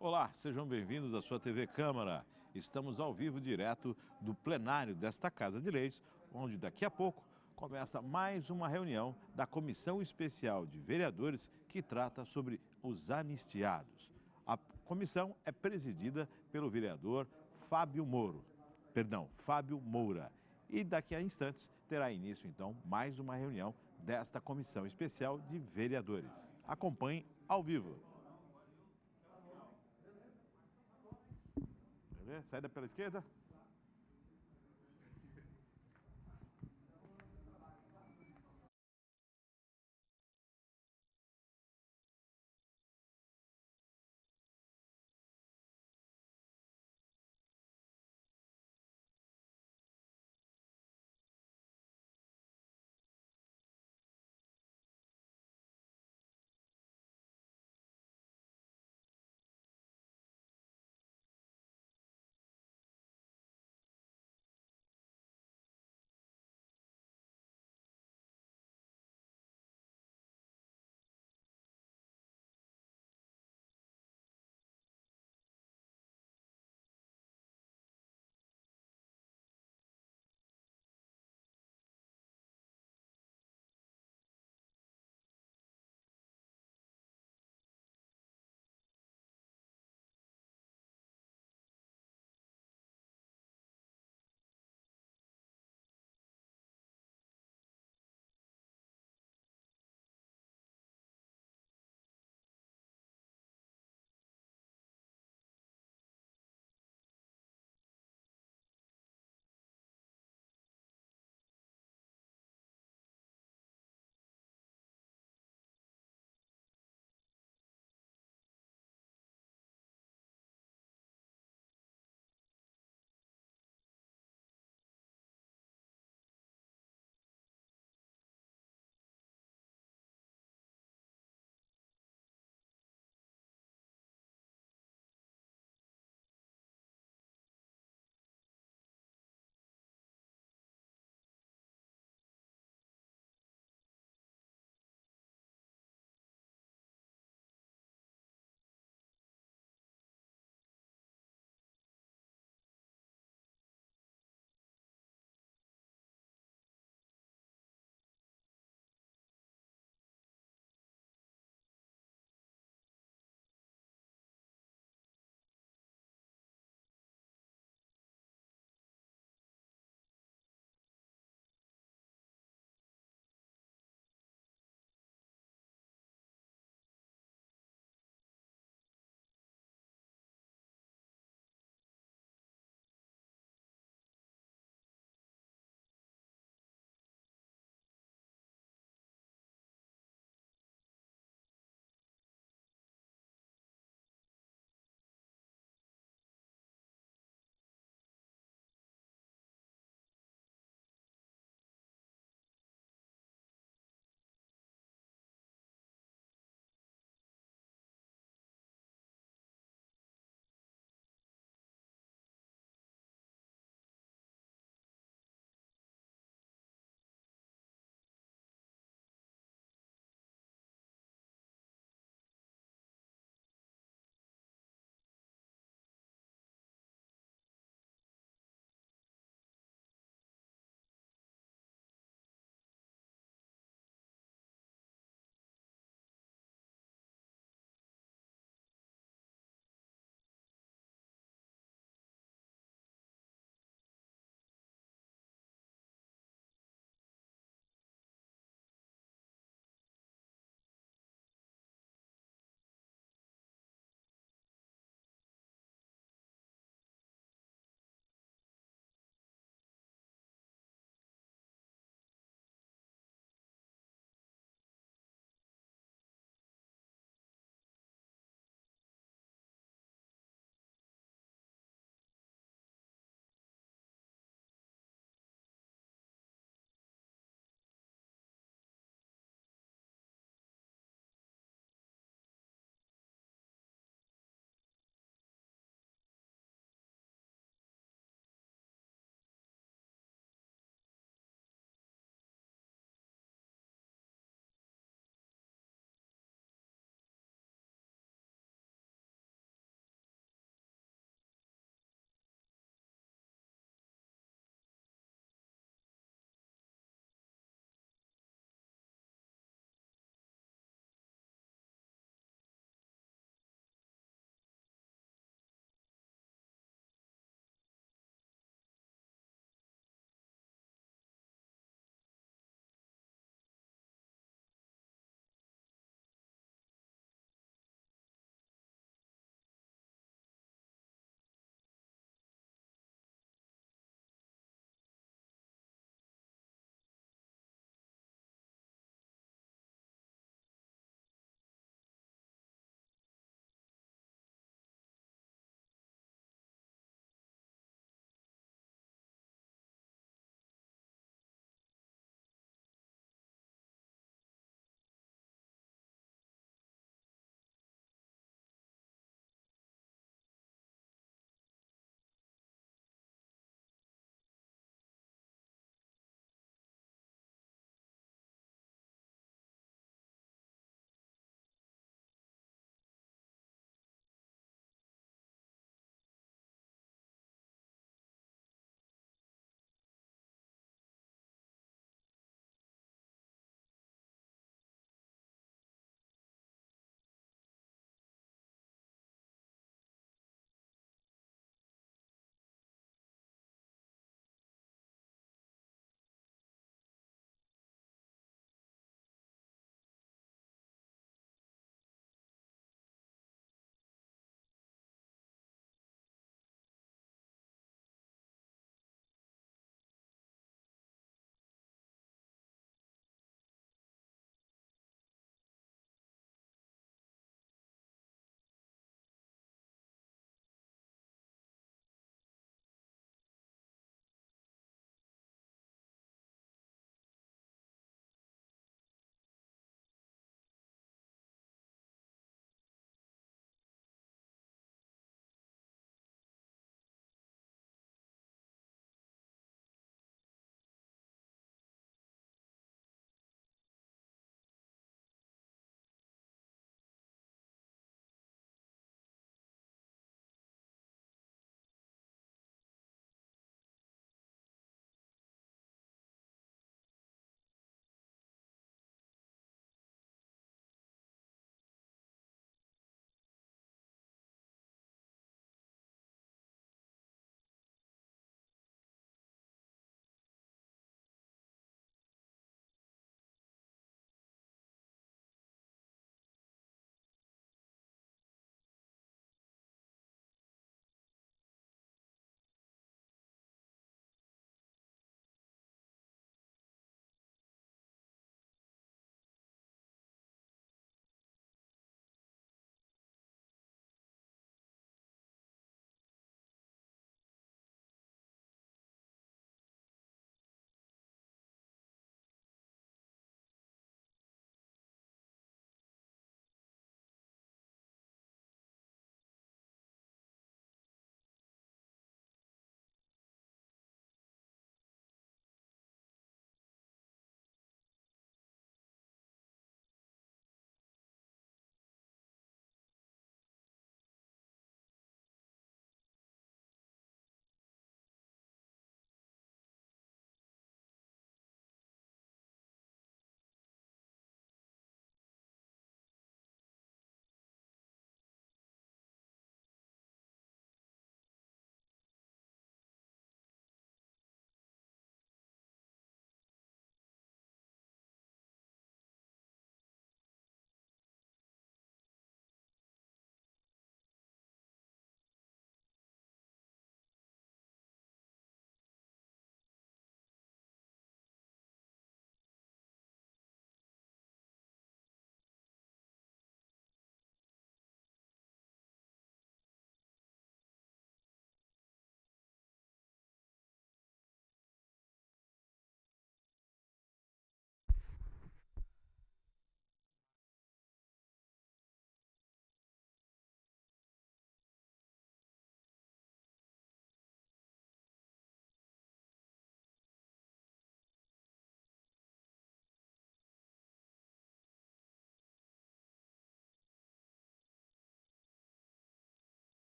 Olá, sejam bem-vindos à sua TV Câmara. Estamos ao vivo direto do plenário desta Casa de Leis, onde daqui a pouco começa mais uma reunião da Comissão Especial de Vereadores que trata sobre os anistiados. A comissão é presidida pelo vereador Fábio Moura. E daqui a instantes terá início então mais uma reunião desta Comissão Especial de Vereadores. Acompanhe ao vivo. Saída pela esquerda.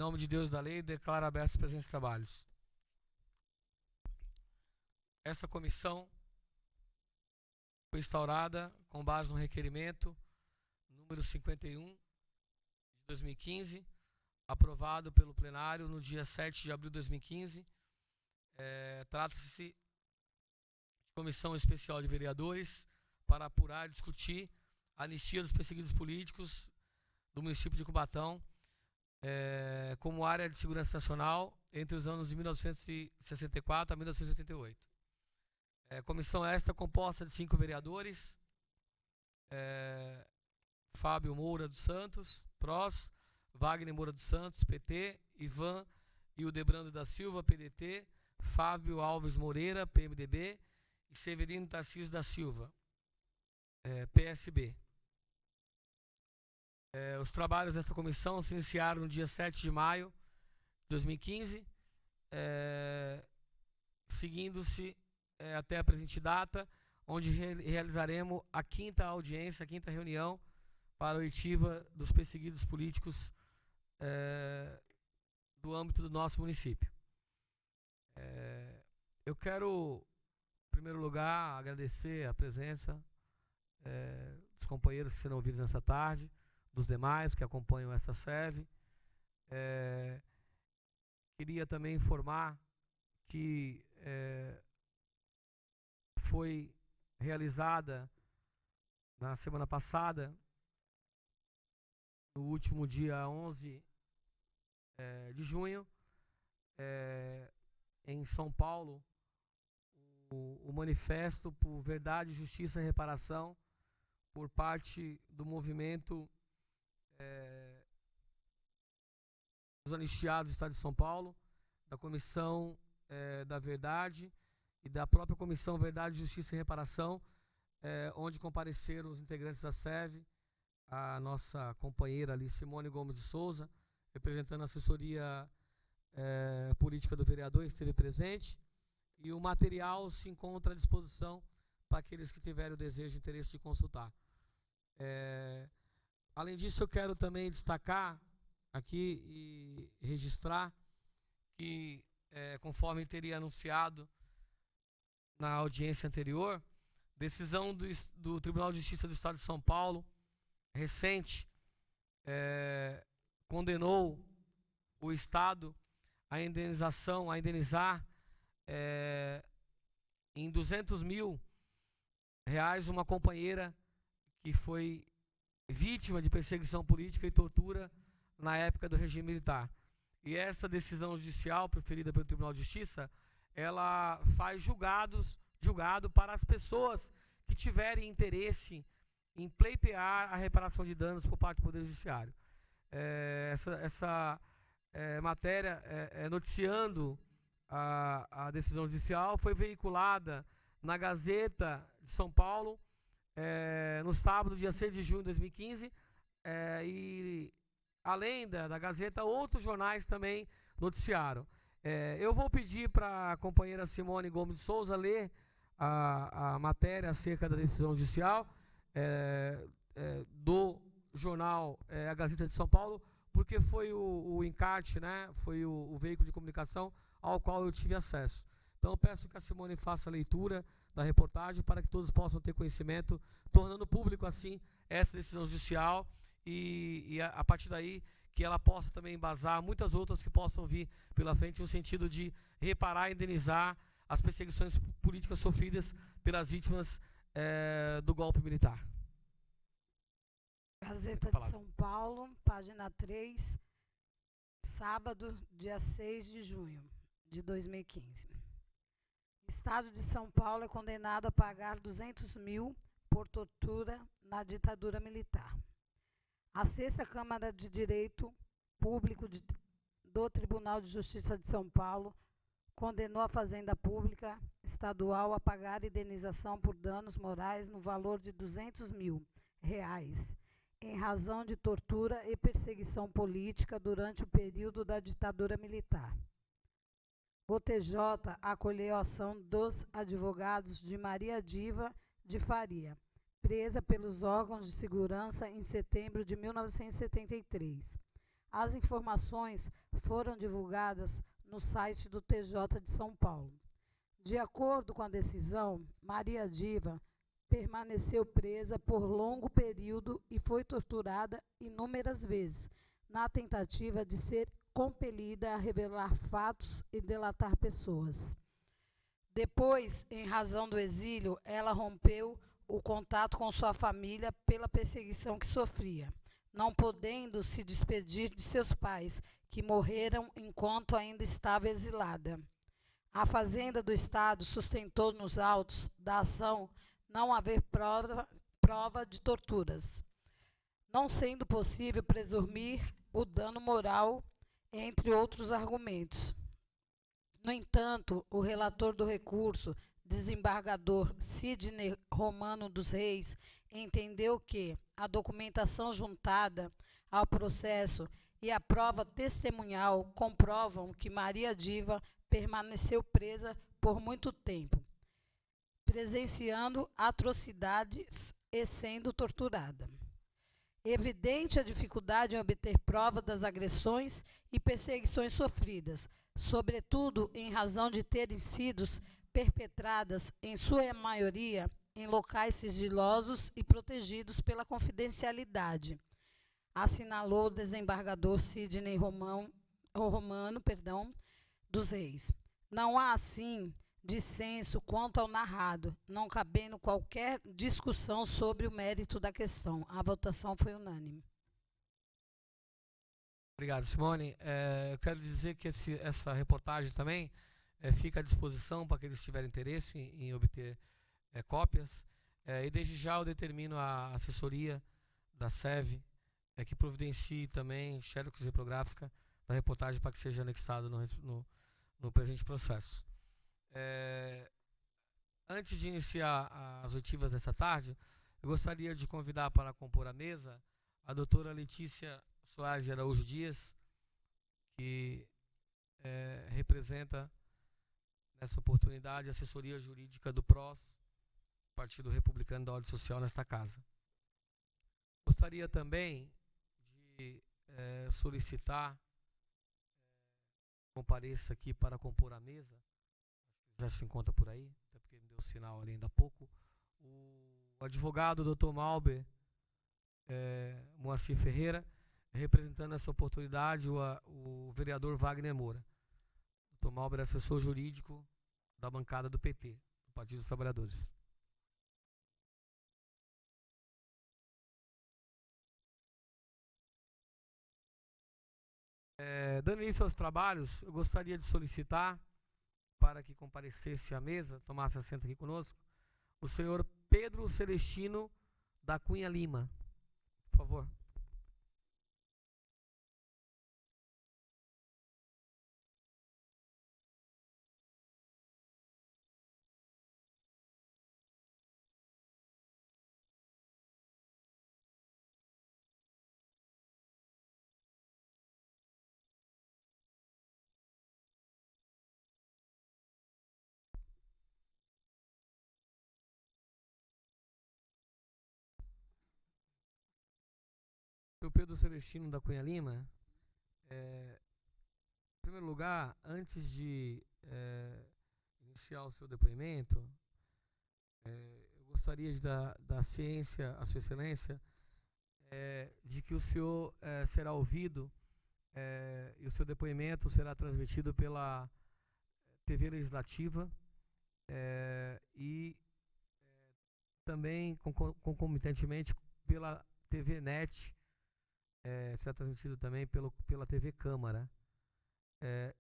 nome de Deus e da lei, declaro abertos os presentes trabalhos. Essa comissão foi instaurada com base no requerimento número 51 de 2015, aprovado pelo plenário no dia 7 de abril de 2015. Trata-se de comissão especial de vereadores para apurar e discutir a anistia dos perseguidos políticos do município de Cubatão, como área de segurança nacional entre os anos de 1964 a 1988. Comissão esta composta de 5 vereadores: Fábio Moura dos Santos, PROS, Wagner Moura dos Santos, PT, Ivan Hildebrando da Silva, PDT, Fábio Alves Moreira, PMDB, e Severino Tarcísio da Silva, PSB. Os trabalhos desta comissão se iniciaram no dia 7 de maio de 2015, seguindo-se até a presente data, onde realizaremos a 5ª audiência, a 5ª reunião para a oitiva dos perseguidos políticos do âmbito do nosso município. Eu quero, em primeiro lugar, agradecer a presença dos companheiros que serão ouvidos nessa tarde, dos demais que acompanham essa SEV. Queria também informar que foi realizada na semana passada, no último dia 11 de junho, em São Paulo, o manifesto por verdade, justiça e reparação por parte do movimento dos anistiados do Estado de São Paulo, da Comissão da Verdade e da própria Comissão Verdade, Justiça e Reparação, onde compareceram os integrantes da SEV, a nossa companheira ali, Simone Gomes de Souza, representando a assessoria política do vereador, esteve presente, e o material se encontra à disposição para aqueles que tiverem o desejo e interesse de consultar. Além disso, eu quero também destacar aqui e registrar que, conforme teria anunciado na audiência anterior, decisão do Tribunal de Justiça do Estado de São Paulo, recente, condenou o Estado a indenizar em R$200 mil uma companheira que foi vítima de perseguição política e tortura na época do regime militar. E essa decisão judicial proferida pelo Tribunal de Justiça, ela faz julgado para as pessoas que tiverem interesse em pleitear a reparação de danos por parte do Poder Judiciário. Essa matéria, noticiando a decisão judicial, foi veiculada na Gazeta de São Paulo no sábado, dia 6 de junho de 2015, e além da Gazeta, outros jornais também noticiaram. Eu vou pedir para a companheira Simone Gomes de Souza ler a matéria acerca da decisão judicial do jornal A Gazeta de São Paulo, porque foi o encarte, né, foi o veículo de comunicação ao qual eu tive acesso. Então eu peço que a Simone faça a leitura da reportagem para que todos possam ter conhecimento, tornando público assim essa decisão judicial e a partir daí que ela possa também embasar muitas outras que possam vir pela frente no sentido de reparar e indenizar as perseguições políticas sofridas pelas vítimas do golpe militar. Gazeta de São Paulo, página 3, sábado, dia 6 de junho de 2015. Estado de São Paulo é condenado a pagar R$200 mil por tortura na ditadura militar. A 6ª Câmara de Direito Público do Tribunal de Justiça de São Paulo condenou a Fazenda Pública Estadual a pagar indenização por danos morais no valor de R$200 mil, em razão de tortura e perseguição política durante o período da ditadura militar. O TJ acolheu a ação dos advogados de Maria Diva de Faria, presa pelos órgãos de segurança em setembro de 1973. As informações foram divulgadas no site do TJ de São Paulo. De acordo com a decisão, Maria Diva permaneceu presa por longo período e foi torturada inúmeras vezes, na tentativa de ser compelida a revelar fatos e delatar pessoas. Depois, em razão do exílio, ela rompeu o contato com sua família pela perseguição que sofria, não podendo se despedir de seus pais, que morreram enquanto ainda estava exilada. A Fazenda do Estado sustentou nos autos da ação não haver prova de torturas, não sendo possível presumir o dano moral, entre outros argumentos. No entanto, o relator do recurso, desembargador Sidney Romano dos Reis, entendeu que a documentação juntada ao processo e a prova testemunhal comprovam que Maria Diva permaneceu presa por muito tempo, presenciando atrocidades e sendo torturada. Evidente a dificuldade em obter prova das agressões e perseguições sofridas, sobretudo em razão de terem sido perpetradas, em sua maioria, em locais sigilosos e protegidos pela confidencialidade, assinalou o desembargador Sidney Romano dos Reis. Não há, assim, dissenso quanto ao narrado, não cabendo qualquer discussão sobre o mérito da questão. A votação foi unânime. Obrigado, Simone. Eu quero dizer que essa reportagem também fica à disposição para aqueles que tiverem interesse em obter cópias. E desde já eu determino a assessoria da SEV que providencie também xerox reprográfica da reportagem para que seja anexado no presente processo. Antes de iniciar as oitivas desta tarde, eu gostaria de convidar para compor a mesa a doutora Letícia Soares de Araújo Dias, que representa nessa oportunidade a assessoria jurídica do PROS, Partido Republicano da Ordem Social, nesta casa. Gostaria também de solicitar compareça aqui para compor a mesa, já se encontra por aí, até porque me deu sinal ali ainda há pouco, o advogado Dr. Malber Moacir Ferreira, representando essa oportunidade o vereador Wagner Moura. Dr. Malber é assessor jurídico da bancada do PT, do Partido dos Trabalhadores. Dando início aos trabalhos, eu gostaria de solicitar para que comparecesse à mesa, tomasse assento aqui conosco, o senhor Pedro Celestino da Cunha Lima. Por favor. O Pedro Celestino da Cunha Lima, em primeiro lugar, antes de iniciar o seu depoimento, eu gostaria de dar ciência à Sua Excelência de que o senhor será ouvido e o seu depoimento será transmitido pela TV Legislativa e também concomitantemente pela TV NET, será transmitido também pela TV Câmara.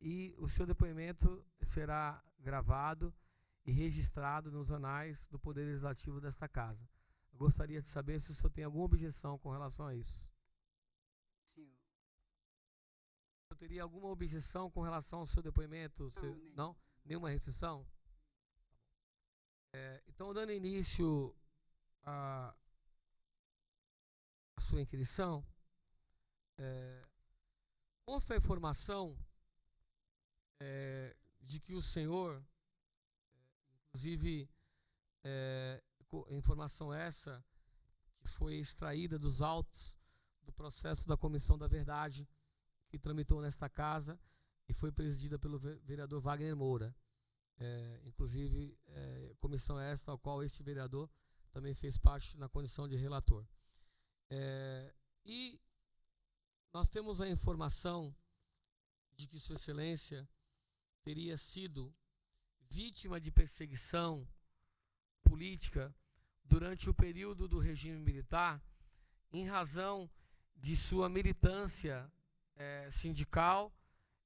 E o seu depoimento será gravado e registrado nos anais do Poder Legislativo desta Casa. Eu gostaria de saber se o senhor tem alguma objeção com relação a isso. Sim. Eu teria alguma objeção com relação ao seu depoimento? Não? Nenhuma restrição? Então, dando início à sua inquirição, consta a informação de que o senhor, inclusive informação essa que foi extraída dos autos do processo da Comissão da Verdade, que tramitou nesta casa e foi presidida pelo vereador Wagner Moura. Inclusive, comissão esta, ao qual este vereador também fez parte na condição de relator. E nós temos a informação de que Sua Excelência teria sido vítima de perseguição política durante o período do regime militar, em razão de sua militância sindical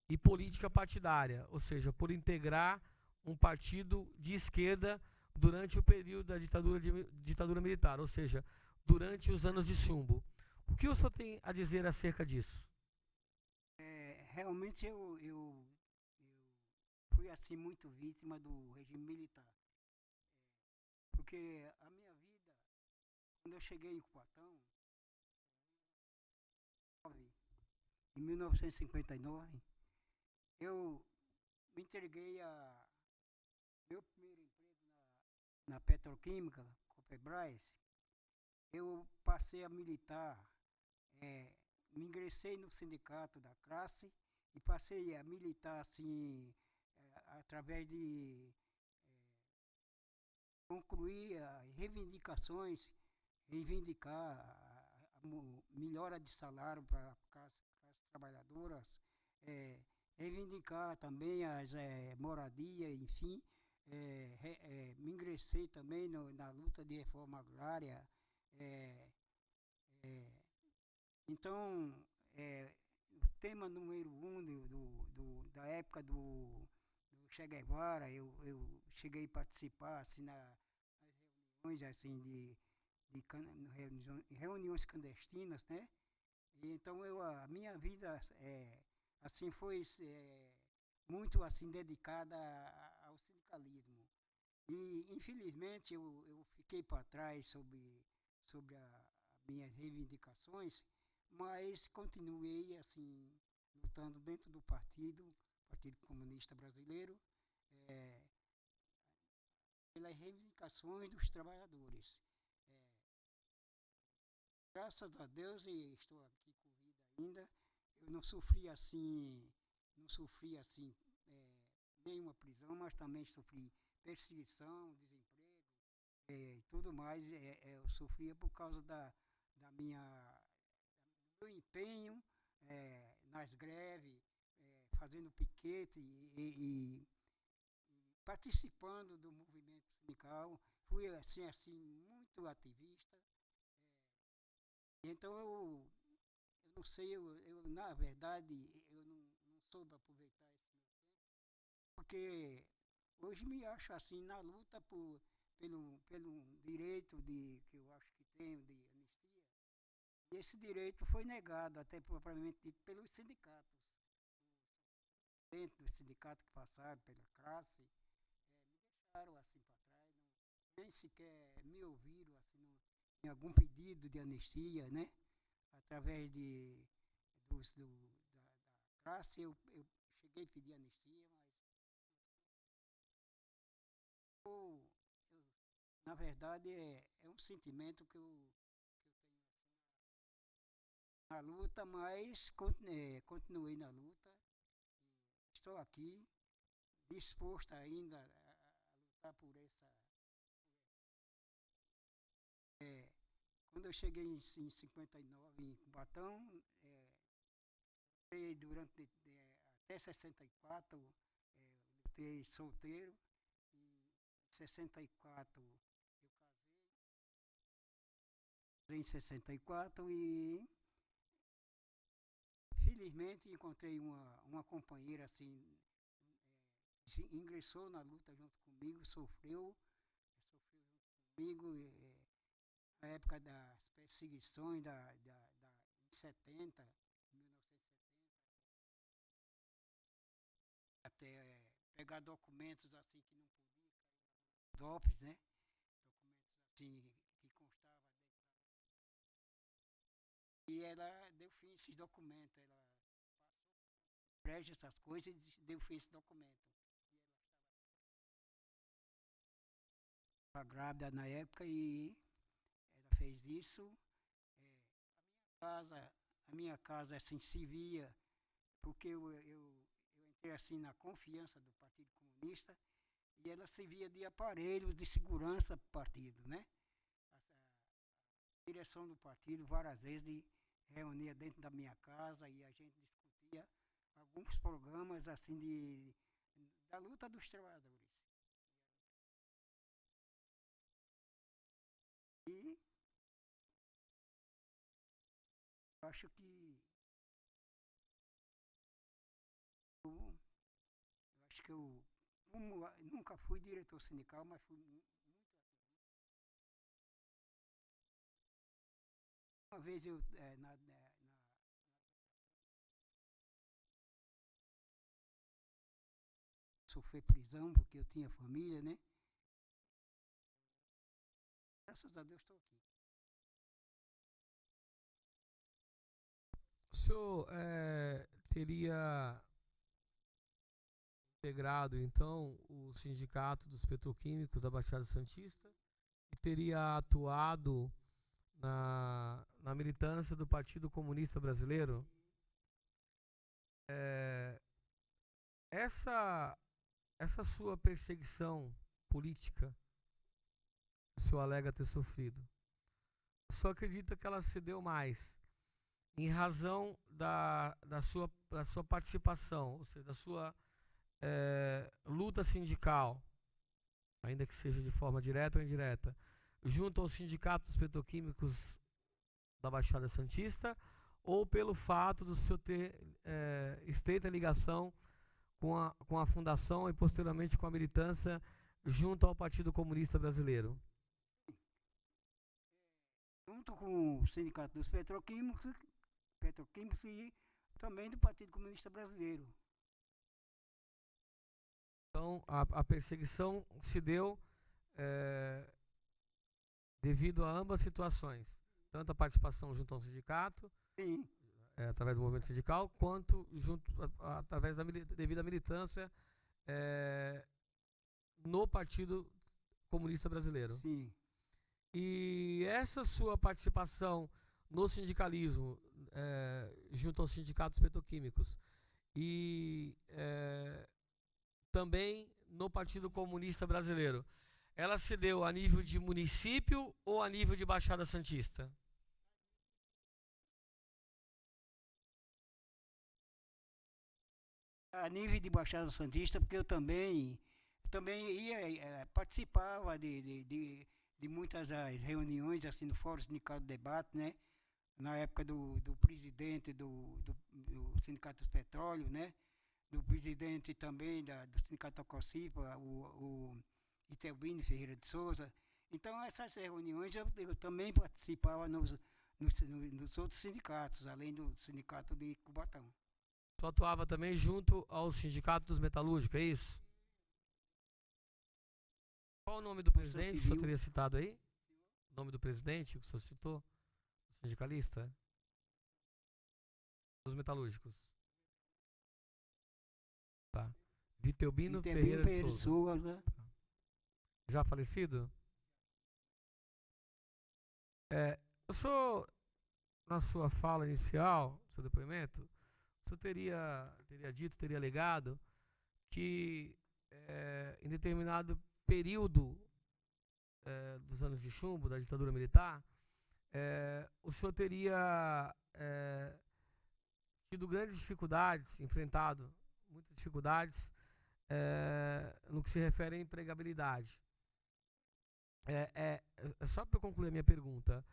e política partidária, ou seja, por integrar um partido de esquerda durante o período da ditadura militar, ou seja, durante os anos de chumbo. O que o senhor tem a dizer acerca disso? Realmente eu fui assim muito vítima do regime militar. Porque a minha vida, quando eu cheguei em Cubatão, em 1959, eu me entreguei a meu primeiro emprego na Petroquímica, Copebras. Eu passei a militar, me ingressei no sindicato da classe e passei a militar assim, através de concluir as reivindicações, reivindicar a melhora de salário para as classes trabalhadoras, reivindicar também as moradias, enfim. Me ingressei também na luta de reforma agrária. Então, o tema número 1 da época do Che Guevara, eu cheguei a participar assim, nas reuniões assim, reuniões clandestinas, né? E então a minha vida assim foi muito assim dedicada ao sindicalismo. E infelizmente eu fiquei para trás sobre as minhas reivindicações, mas continuei assim lutando dentro do Partido Comunista Brasileiro, pelas reivindicações dos trabalhadores. Graças a Deus, e estou aqui com vida ainda, eu não sofri assim nenhuma prisão, mas também sofri perseguição, desemprego e tudo mais. Eu sofria por causa do meu empenho nas greves, fazendo piquete e participando do movimento sindical. Fui assim muito ativista. Então eu não sei, na verdade eu não soube aproveitar esse meu tempo, porque hoje me acho assim na luta pelo direito que eu acho que tenho de anistia. E esse direito foi negado, até propriamente dito, pelos sindicatos. Dentro do sindicato que passaram pela classe, me deixaram assim para trás, nem sequer me ouviram assim, em algum pedido de anistia, né? Através da classe, eu cheguei a pedir anistia, mas na verdade é um sentimento que eu tenho assim, na luta, mas continuei na luta. Estou aqui, disposto ainda a lutar por essa. Quando eu cheguei em 59 em Cubatão, durante até 64, lutei solteiro. Em 64 eu casei em 64 e felizmente encontrei uma companheira assim, ingressou na luta junto comigo, sofreu junto comigo. Na época das perseguições em 1970, até pegar documentos assim que não podia, DOPS, né? Documentos assim que constava e ela deu fim a esses documentos. Ela passou por essas coisas e deu fim a esse documento. E ela estava grávida na época e fez isso. A minha casa assim se via porque eu entrei assim na confiança do Partido Comunista e ela servia de aparelho de segurança para o partido, né? A direção do partido várias vezes reunia dentro da minha casa e a gente discutia alguns programas assim da luta dos trabalhadores. E acho que eu como nunca fui diretor sindical, mas fui muito. Uma vez eu sofri prisão porque eu tinha família, né? Graças a Deus estou aqui. O senhor teria integrado, então, o Sindicato dos Petroquímicos da Baixada Santista e teria atuado na militância do Partido Comunista Brasileiro? Essa sua perseguição política, o senhor alega ter sofrido, o senhor acredita que ela se deu mais em razão da sua participação, ou seja, da sua luta sindical, ainda que seja de forma direta ou indireta, junto ao Sindicato dos Petroquímicos da Baixada Santista, ou pelo fato do senhor ter estreita ligação com a fundação e posteriormente com a militância junto ao Partido Comunista Brasileiro? Junto com o Sindicato dos Petroquímicos e também do Partido Comunista Brasileiro. Então, a perseguição se deu devido a ambas situações, tanto a participação junto ao sindicato, sim, através do movimento sindical, quanto através devido à militância no Partido Comunista Brasileiro. Sim. E essa sua participação no sindicalismo, junto aos sindicatos petroquímicos, e também no Partido Comunista Brasileiro, ela se deu a nível de município ou a nível de Baixada Santista? A nível de Baixada Santista, porque eu também participava de muitas reuniões assim no Fórum Sindical de Debate, né? Na época do presidente do Sindicato dos Petróleos, né? Do presidente também do Sindicato da Cocipa, o Itelbino Ferreira de Souza. Então, essas reuniões eu também participava nos outros sindicatos, além do sindicato de Cubatão. Tu atuava também junto ao Sindicato dos Metalúrgicos, é isso? Qual o nome do presidente que o senhor teria citado aí? O nome do presidente que o senhor citou? O sindicalista? Dos metalúrgicos. Tá. Vitelbino Ferreira de Souza. Tá. Já falecido? O senhor, na sua fala inicial, seu depoimento, o senhor teria alegado que em determinado período dos anos de chumbo, da ditadura militar, o senhor teria tido grandes dificuldades, enfrentado muitas dificuldades no que se refere à empregabilidade. Só para eu concluir a minha pergunta,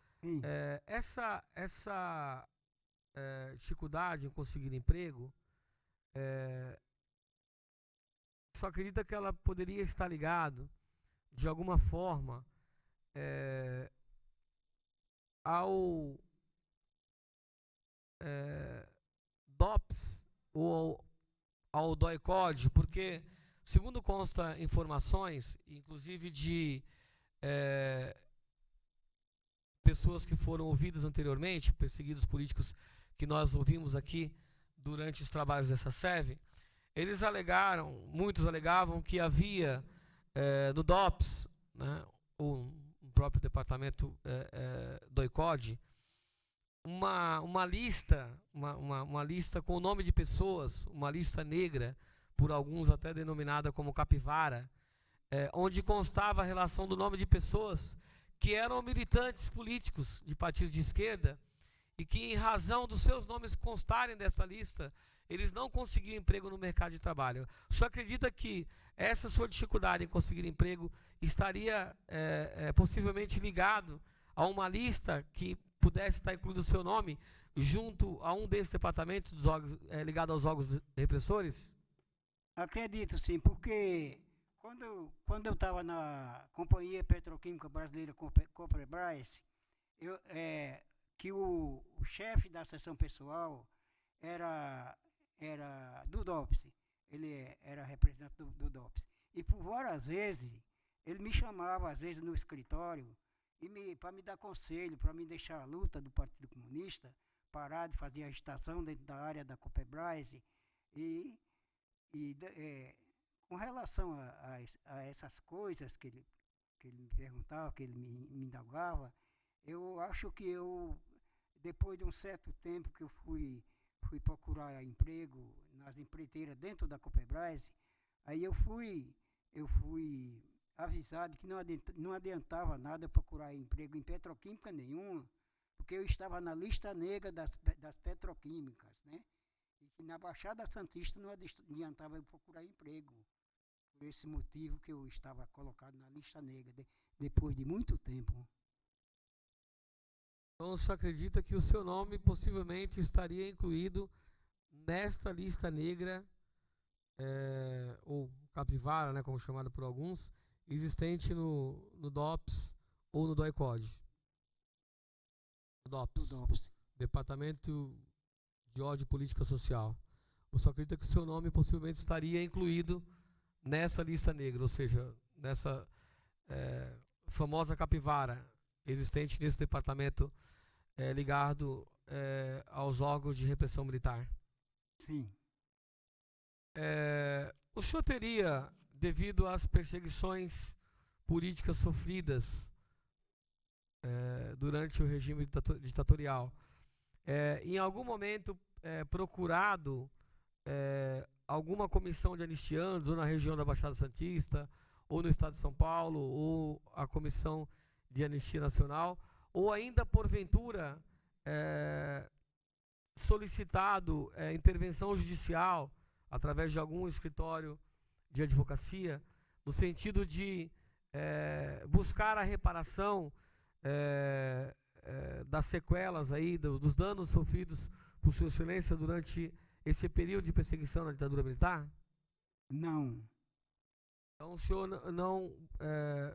essa dificuldade em conseguir emprego, só acredita que ela poderia estar ligado de alguma forma ao DOPS ou ao DOI-CODE, porque, segundo consta informações, inclusive de pessoas que foram ouvidas anteriormente, perseguidos políticos que nós ouvimos aqui durante os trabalhos dessa SEV, muitos alegavam que havia no DOPS, né, um próprio departamento DOI-CODE, uma lista com o nome de pessoas, uma lista negra, por alguns até denominada como capivara, onde constava a relação do nome de pessoas que eram militantes políticos de partidos de esquerda e que, em razão dos seus nomes constarem dessa lista, eles não conseguiam emprego no mercado de trabalho. O senhor acredita que essa sua dificuldade em conseguir emprego estaria possivelmente ligado a uma lista que pudesse estar incluído o seu nome junto a um desses departamentos dos órgãos, ligado aos órgãos repressores? Acredito sim, porque quando eu estava na Companhia Petroquímica Brasileira, Coperbras, que o chefe da seção pessoal era do DOPS, ele era representante do DOPS. E por várias vezes, ele me chamava, às vezes, no escritório, para me dar conselho, para me deixar a luta do Partido Comunista, parar de fazer agitação dentro da área da Coperbras. Com relação a essas coisas que ele me perguntava, que ele me indagava, eu acho que depois de um certo tempo que eu fui procurar emprego nas empreiteiras dentro da Coperbras, aí eu fui avisado que não adiantava nada eu procurar emprego em petroquímica nenhuma, porque eu estava na lista negra das petroquímicas, né? E que na Baixada Santista não adiantava eu procurar emprego. Por esse motivo que eu estava colocado na lista negra, depois de muito tempo. Então, o senhor acredita que o seu nome possivelmente estaria incluído nesta lista negra, ou capivara, né, como chamado por alguns, existente no DOPS ou no DOI-CODE? DOPS. Departamento de Ódio e Política Social. O senhor acredita que o seu nome possivelmente estaria incluído nessa lista negra, ou seja, nessa famosa capivara existente nesse departamento ligado aos órgãos de repressão militar? Sim. O senhor teria, devido às perseguições políticas sofridas durante o regime ditatorial, em algum momento procurado alguma comissão de anistianos, ou na região da Baixada Santista, ou no estado de São Paulo, ou a Comissão de Anistia Nacional, ou ainda porventura solicitado intervenção judicial através de algum escritório de advocacia, no sentido de buscar a reparação das sequelas aí, dos danos sofridos por Sua Excelência durante esse período de perseguição na ditadura militar? Não. Então o senhor não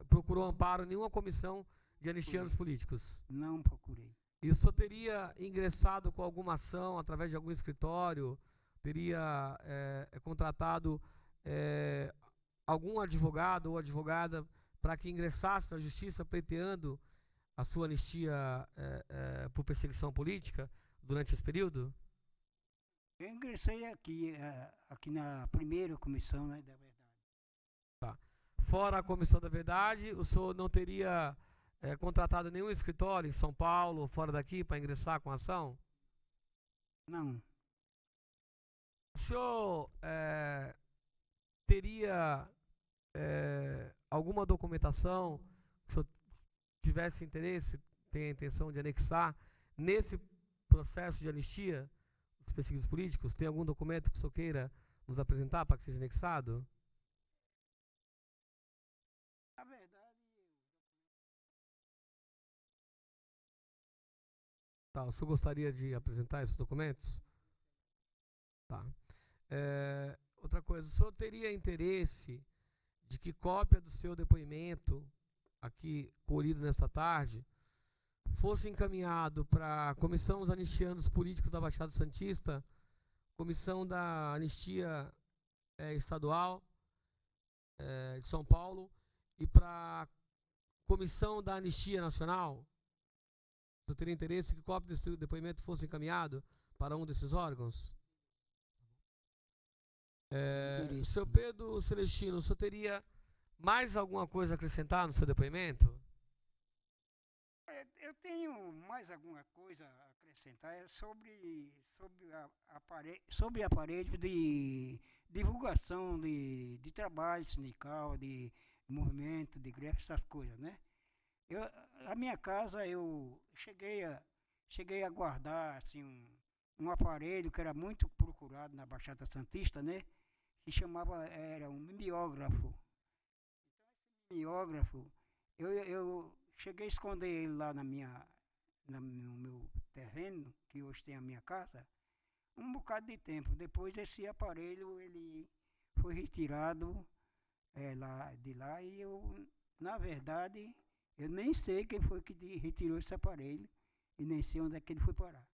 procurou amparo em nenhuma comissão de anistianos políticos? Não procurei. E o senhor teria ingressado com alguma ação através de algum escritório? Teria contratado algum advogado ou advogada para que ingressasse na justiça pleiteando a sua anistia por perseguição política durante esse período? Eu ingressei aqui na primeira comissão, né, da verdade. Tá. Fora a comissão da verdade, o senhor não teria contratado nenhum escritório em São Paulo ou fora daqui para ingressar com a ação? Não. O senhor teria alguma documentação que o senhor tivesse interesse, tem a intenção de anexar nesse processo de anistia dos perseguidos políticos? Tem algum documento que o senhor queira nos apresentar para que seja anexado? Na verdade, Tá, o senhor gostaria de apresentar esses documentos? Tá. Outra coisa, o senhor teria interesse de que cópia do seu depoimento, aqui colhido nessa tarde, fosse encaminhado para a Comissão dos Anistianos Políticos da Baixada Santista, Comissão da Anistia Estadual de São Paulo e para a Comissão da Anistia Nacional? O senhor teria interesse que cópia desse depoimento fosse encaminhado para um desses órgãos? Senhor Pedro Celestino, o senhor teria mais alguma coisa a acrescentar no seu depoimento? Eu tenho mais alguma coisa a acrescentar sobre aparelho de divulgação de trabalho sindical, de movimento, de greve, essas coisas, né? Eu, a minha casa eu cheguei a guardar assim um aparelho que era muito procurado na Baixada Santista, né? Que era um mimeógrafo. Mimeógrafo, eu cheguei a esconder ele lá no meu terreno, que hoje tem a minha casa, um bocado de tempo. Depois esse aparelho ele foi retirado de lá e na verdade, eu nem sei quem foi que retirou esse aparelho e nem sei onde é que ele foi parar.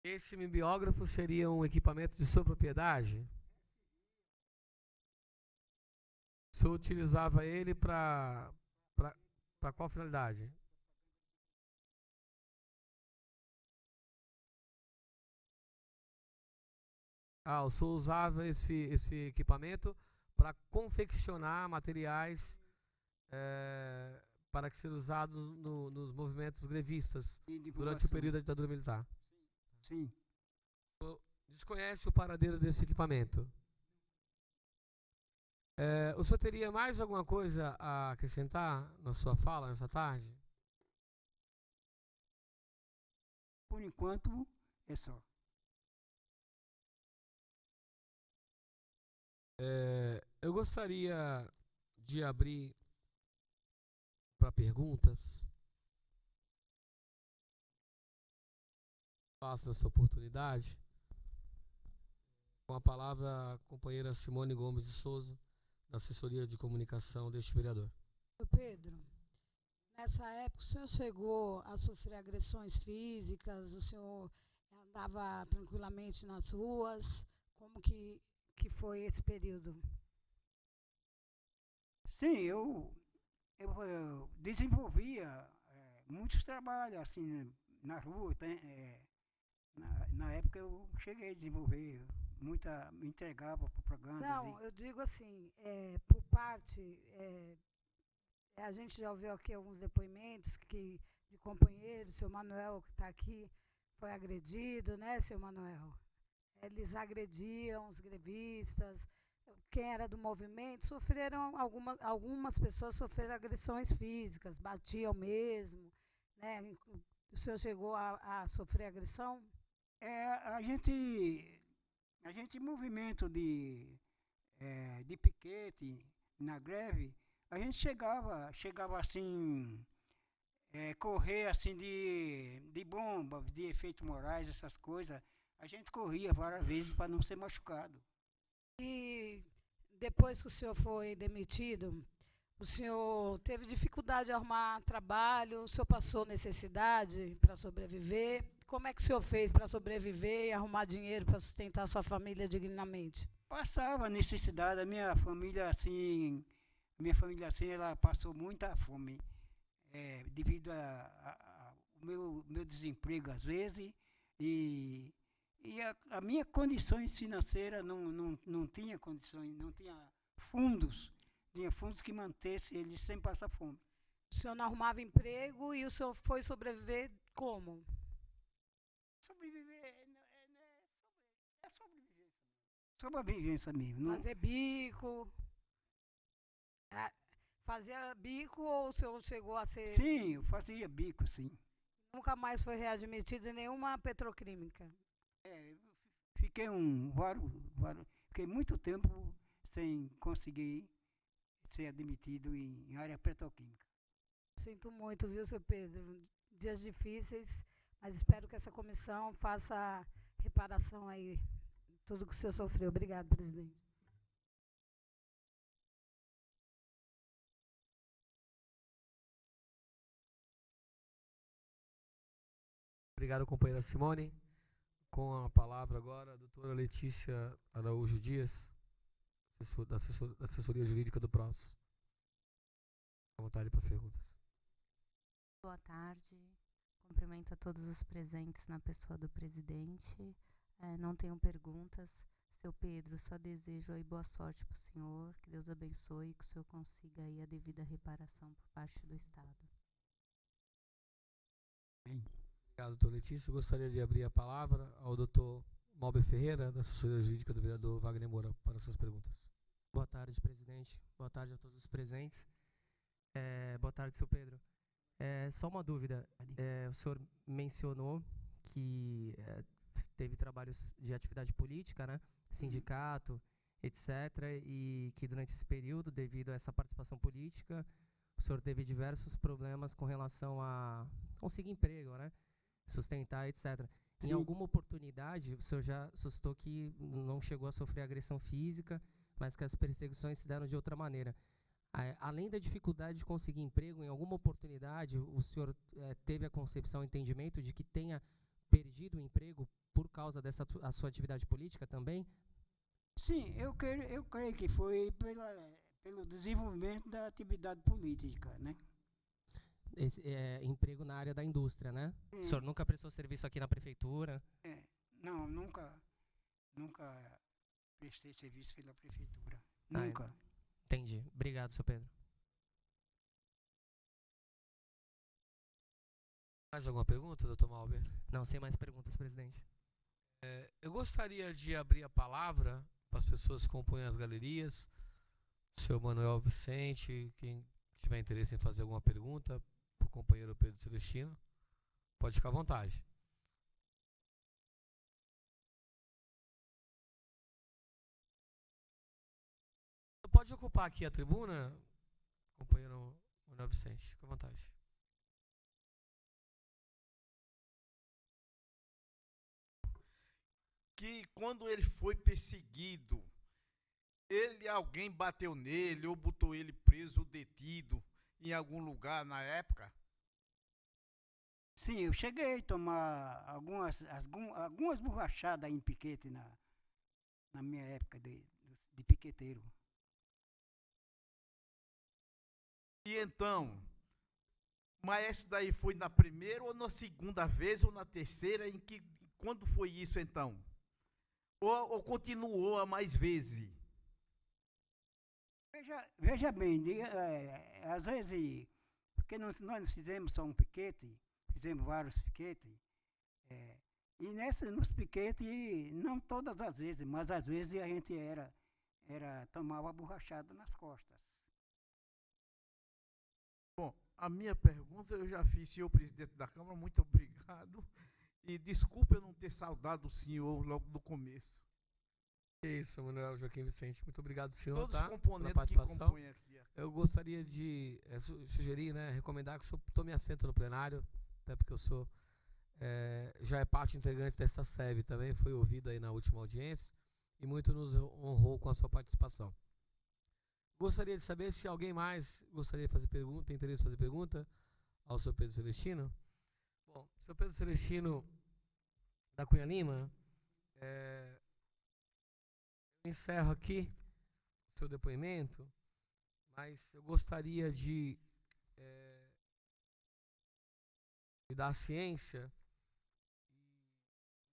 Esse mimeógrafo seria um equipamento de sua propriedade? O senhor utilizava ele para qual finalidade? Ah, o senhor usava esse equipamento para confeccionar materiais para que sejam usados nos movimentos grevistas durante o período da ditadura militar. Sim. O senhor desconhece o paradeiro desse equipamento? O senhor teria mais alguma coisa a acrescentar na sua fala nessa tarde? Por enquanto, é só. Eu gostaria de abrir para perguntas. Faço essa oportunidade. Com a palavra, a companheira Simone Gomes de Souza, da assessoria de comunicação deste vereador. Pedro, nessa época o senhor chegou a sofrer agressões físicas, o senhor andava tranquilamente nas ruas, como que foi esse período? Sim, eu desenvolvia muitos trabalhos assim na rua. Na época eu cheguei a desenvolver me entregava propaganda. Não, eu digo assim, por parte, a gente já ouviu aqui alguns depoimentos de companheiros, seu Manuel que está aqui, foi agredido, né, seu Manuel? Eles agrediam os grevistas, quem era do movimento, algumas pessoas sofreram agressões físicas, batiam mesmo, né? O senhor chegou a sofrer agressão? A gente movimento de piquete na greve, a gente chegava assim, correr assim de bomba, de efeitos morais, essas coisas. A gente corria várias vezes para não ser machucado. E depois que o senhor foi demitido, o senhor teve dificuldade de arrumar trabalho, o senhor passou necessidade para sobreviver. Como é que o senhor fez para sobreviver e arrumar dinheiro para sustentar sua família dignamente? Passava necessidade, a minha família assim, ela passou muita fome, devido ao meu desemprego às vezes, e a minha condições financeiras não tinha condições, não tinha fundos, tinha fundos que mantesse eles sem passar fome. O senhor não arrumava emprego e o senhor foi sobreviver como? Sobreviver sobrevivência mesmo. Não? Fazer bico. Fazia bico ou o senhor chegou a ser... Sim, eu fazia bico, sim. Nunca mais foi readmitido em nenhuma petroquímica? Fiquei fiquei muito tempo sem conseguir ser admitido em área petroquímica. Sinto muito, viu, seu Pedro? Dias difíceis, mas espero que essa comissão faça reparação aí, tudo que o senhor sofreu. Obrigado, presidente. Obrigado, companheira Simone. Com a palavra agora, a doutora Letícia Araújo Dias, da assessoria jurídica do PROS. À vontade para as perguntas. Boa tarde. Cumprimento a todos os presentes na pessoa do presidente. Não tenho perguntas. Seu Pedro, só desejo aí boa sorte para o senhor, que Deus abençoe e que o senhor consiga aí a devida reparação por parte do Estado. Bem, Obrigado, doutor Letícia. Gostaria de abrir a palavra ao doutor Malber Ferreira, da assessoria jurídica do vereador Wagner Moura, para suas perguntas. Boa tarde, presidente. Boa tarde a todos os presentes. Boa tarde, seu Pedro. Só uma dúvida. O senhor mencionou que teve trabalhos de atividade política, né? Sindicato, etc. E que durante esse período, devido a essa participação política, o senhor teve diversos problemas com relação a conseguir emprego, né? Sustentar, etc. Em Sim. alguma oportunidade, o senhor já suscitou que não chegou a sofrer agressão física, mas que as perseguições se deram de outra maneira. Além da dificuldade de conseguir emprego, em alguma oportunidade, o senhor teve a concepção, o entendimento de que tenha perdido o emprego por causa dessa a sua atividade política também? sim, eu creio que foi pelo desenvolvimento da atividade política, né? Emprego na área da indústria, né? O senhor nunca prestou serviço aqui na prefeitura? Não, nunca prestei serviço pela prefeitura. Ah, Nunca. Entendi. Obrigado, seu Pedro. Mais alguma pergunta, doutor Malber? Não, sem mais perguntas, presidente. Eu gostaria de abrir a palavra para as pessoas que compõem as galerias. O senhor Manuel Vicente, quem tiver interesse em fazer alguma pergunta para o companheiro Pedro Celestino, pode ficar à vontade. Pode ocupar aqui a tribuna, companheiro Manuel Vicente, fica à vontade. Que quando ele foi perseguido, alguém bateu nele ou botou ele preso ou detido em algum lugar na época? Sim, eu cheguei a tomar algumas borrachadas em piquete na minha época de piqueteiro. E então, mas essa daí foi na primeira ou na segunda vez ou na terceira? Quando foi isso então? Ou continuou a mais vezes? Veja bem, às vezes, porque nós fizemos só um piquete, fizemos vários piquetes, e nos piquetes, não todas as vezes, mas às vezes a gente tomava borrachada nas costas. Bom, a minha pergunta eu já fiz, senhor presidente da Câmara, muito obrigado. E desculpa eu não ter saudado o senhor logo do começo. É isso, Manuel Joaquim Vicente. Muito obrigado, senhor, Todos os pela componentes que participação. compõem aqui. Eu gostaria de sugerir, recomendar que o senhor tome assento no plenário, até porque o senhor já é parte integrante dessa SEV também, foi ouvido aí na última audiência e muito nos honrou com a sua participação. Gostaria de saber se alguém mais gostaria de fazer pergunta, tem interesse em fazer pergunta ao senhor Pedro Celestino. Bom, senhor Pedro Celestino da Cunha Lima, eu encerro aqui o seu depoimento, mas eu gostaria de lhe dar ciência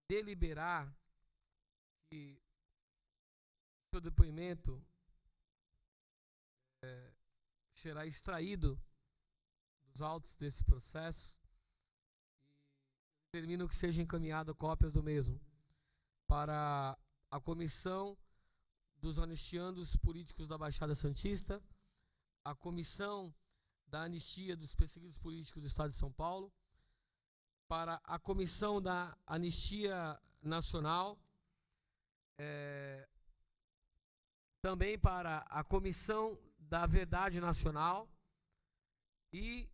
e deliberar que o seu depoimento será extraído dos autos desse processo e determino que seja encaminhado cópias do mesmo para a Comissão dos Anistiandos Políticos da Baixada Santista, a Comissão da Anistia dos Perseguidos Políticos do Estado de São Paulo, para a Comissão da Anistia Nacional, também para a Comissão da Verdade Nacional e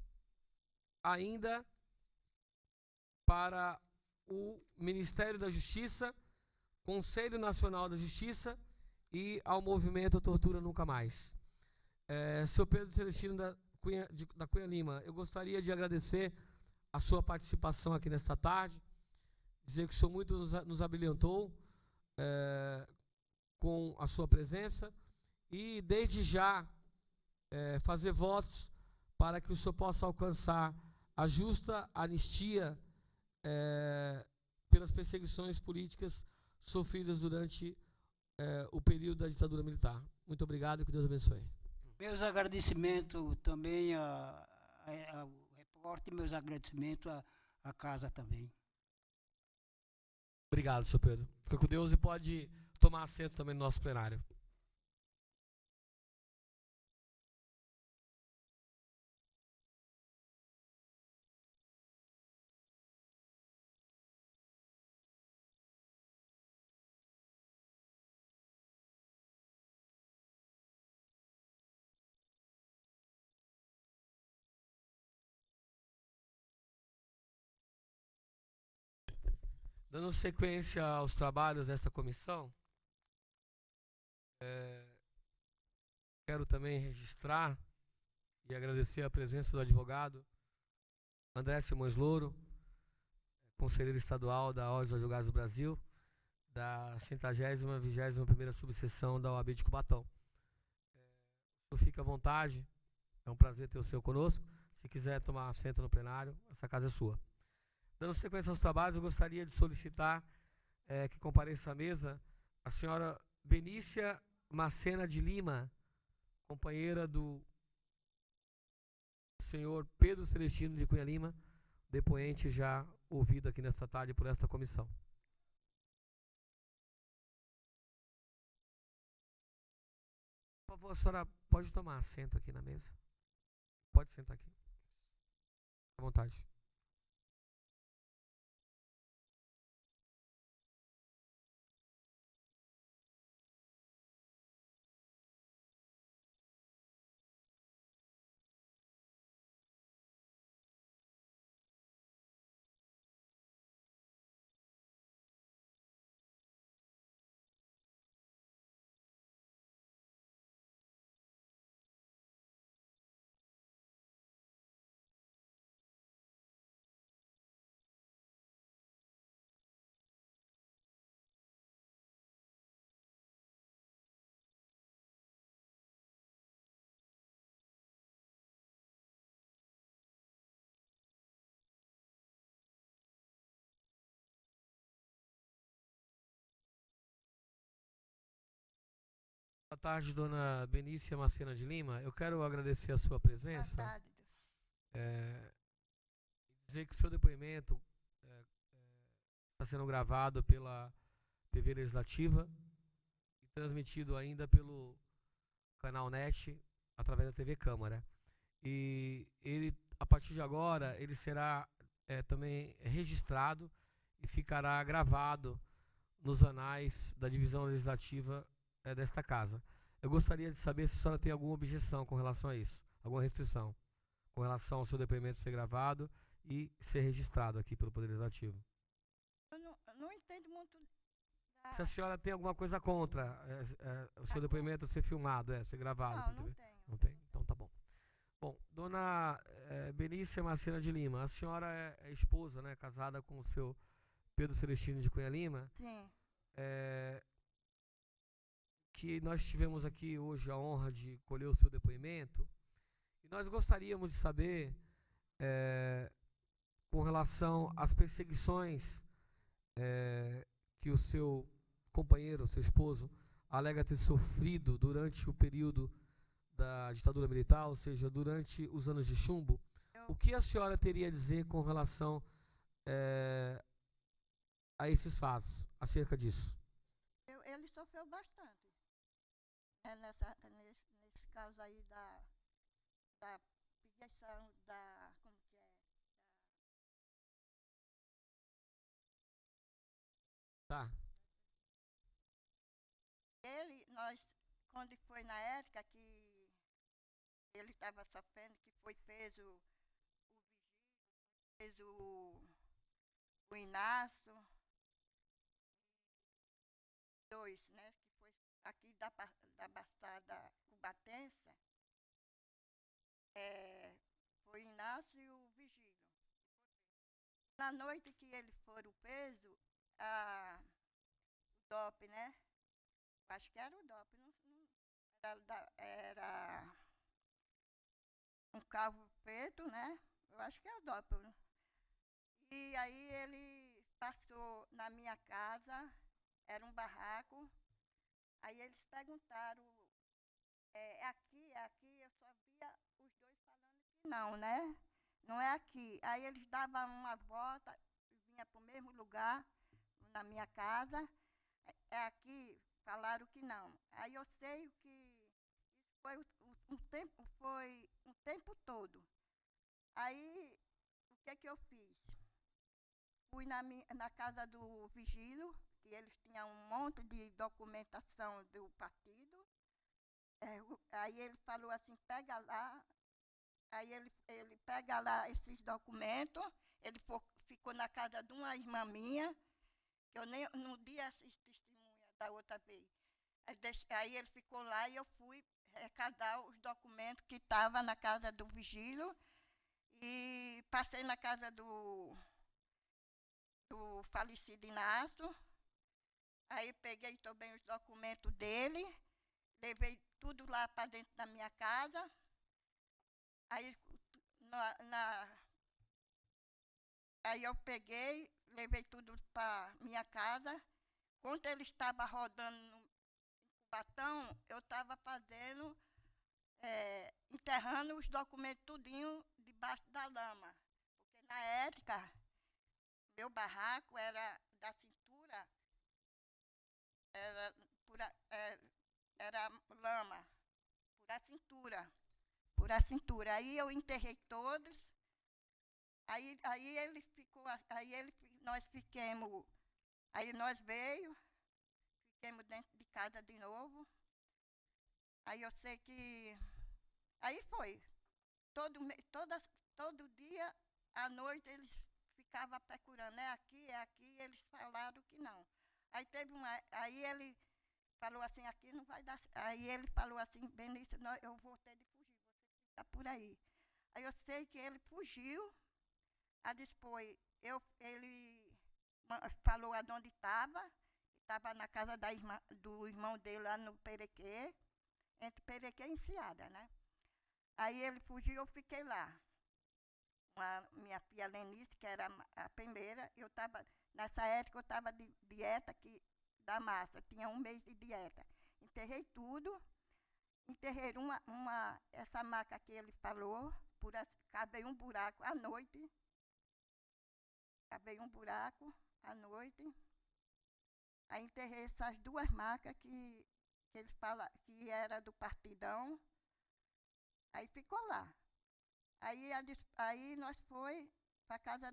ainda para o Ministério da Justiça, Conselho Nacional da Justiça e ao Movimento Tortura Nunca Mais. Senhor Pedro Celestino da Cunha Lima, eu gostaria de agradecer a sua participação aqui nesta tarde, dizer que o senhor muito nos abrilhantou com a sua presença e desde já fazer votos para que o senhor possa alcançar a justa anistia pelas perseguições políticas sofridas durante o período da ditadura militar. Muito obrigado e que Deus abençoe. Meus agradecimentos também ao repórter, meus agradecimentos a casa também. Obrigado, senhor Pedro. Fica com Deus e pode tomar assento também no nosso plenário. Dando sequência aos trabalhos desta comissão, quero também registrar e agradecer a presença do advogado André Simões Louro, conselheiro estadual da Ordem dos Advogados do Brasil, da 121ª subseção da OAB de Cubatão. O senhor fica à vontade, é um prazer ter o senhor conosco. Se quiser tomar assento no plenário, essa casa é sua. Dando sequência aos trabalhos, eu gostaria de solicitar que compareça à mesa a senhora Benícia Macena de Lima, companheira do senhor Pedro Celestino de Cunha Lima, depoente já ouvido aqui nesta tarde por esta comissão. Por favor, a senhora pode tomar assento aqui na mesa? Pode sentar aqui. À vontade. Boa tarde, dona Benícia Macena de Lima. Eu quero agradecer a sua presença. Boa tarde. Dizer que o seu depoimento está sendo gravado pela TV Legislativa e transmitido ainda pelo canal NET através da TV Câmara. E ele, a partir de agora, ele será também registrado e ficará gravado nos anais da divisão legislativa desta casa. Eu gostaria de saber se a senhora tem alguma objeção com relação a isso, alguma restrição com relação ao seu depoimento ser gravado e ser registrado aqui pelo Poder Legislativo. Eu não entendo muito Se a senhora tem alguma coisa contra o seu depoimento ser filmado, ser gravado. Não, não tenho. Não tem? Então tá bom. Bom, dona Benícia Macena de Lima, a senhora é esposa, né, casada com o seu Pedro Celestino de Cunha Lima. Sim. Que nós tivemos aqui hoje a honra de colher o seu depoimento. E nós gostaríamos de saber, com relação às perseguições que o seu companheiro, o seu esposo, alega ter sofrido durante o período da ditadura militar, ou seja, durante os anos de chumbo. O que a senhora teria a dizer com relação a esses fatos, acerca disso? Ele sofreu bastante. Nesse caso aí da pigação, como que é? Tá. Quando foi na época que ele estava sofrendo, que foi preso o Vigílio, preso o Inácio, dois, né, que foi aqui da Baixada Cubatense, foi o Inácio e o Vigílio. Na noite que eles foram presos, o DOP, né? Acho que era o DOP, era um carro preto, né? Eu acho que é o DOP. Né? E aí ele passou na minha casa, era um barraco. Aí eles perguntaram, aqui, eu só via os dois falando que não, né? não é aqui. Aí eles davam uma volta, vinha para o mesmo lugar, na minha casa. É aqui, falaram que não. Aí eu sei que isso foi um tempo todo. Aí, o que eu fiz? Fui na casa do vigílio, que eles tinham um monte de documentação do partido. Aí ele falou assim, pega lá. Aí ele pega lá esses documentos. Ele ficou na casa de uma irmã minha, que eu nem no dia assisti testemunha da outra vez. Aí ele ficou lá e eu fui arrecadar os documentos que estavam na casa do vigílio e passei na casa do falecido Inácio. Aí peguei também os documentos dele, levei tudo lá para dentro da minha casa. Aí, aí eu peguei, levei tudo para minha casa. Quando ele estava rodando no Cubatão, eu estava fazendo, enterrando os documentos tudinho debaixo da lama. Porque na época, meu barraco era da cintura, era lama, por a cintura. Aí eu enterrei todos. Aí ele ficou, nós ficamos, aí nós ficamos dentro de casa de novo. Aí eu sei que, aí foi, todo dia, à noite, eles ficavam procurando, é aqui, eles falaram que não. Aí aí ele falou assim, aqui não vai dar, aí ele falou assim, Benícia, eu vou ter de fugir, você fica por aí. Aí eu sei que ele fugiu. Aí depois ele falou aonde estava na casa do irmão dele lá no Perequê, entre Perequê e Enseada, né? Aí ele fugiu, eu fiquei lá. Minha filha Lenice, que era a primeira, nessa época eu estava de dieta da massa, tinha 1 mês de dieta. Enterrei tudo, enterrei essa maca que ele falou, cavei um buraco à noite. Aí enterrei essas 2 macas que eles falam que era do partidão. Aí ficou lá. Aí nós foi para a casa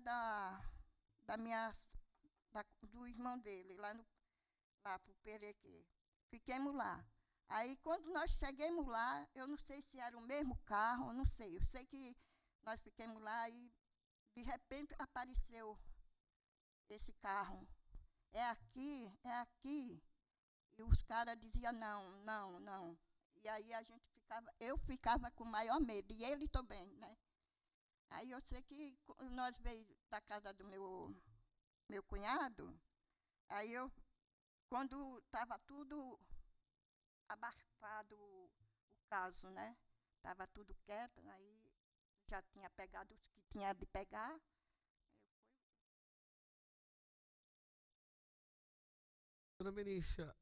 do irmão dele, lá para o Perequê. Fiquemos lá. Aí quando nós chegamos lá, eu não sei se era o mesmo carro, não sei. Eu sei que nós ficamos lá e de repente apareceu esse carro. É aqui. E os caras diziam não. E aí eu ficava com o maior medo, e ele também, né? Aí eu sei que nós veio da casa do meu cunhado, aí quando estava tudo abafado o caso, né? Estava tudo quieto, aí já tinha pegado os que tinha de pegar. Dona Benícia,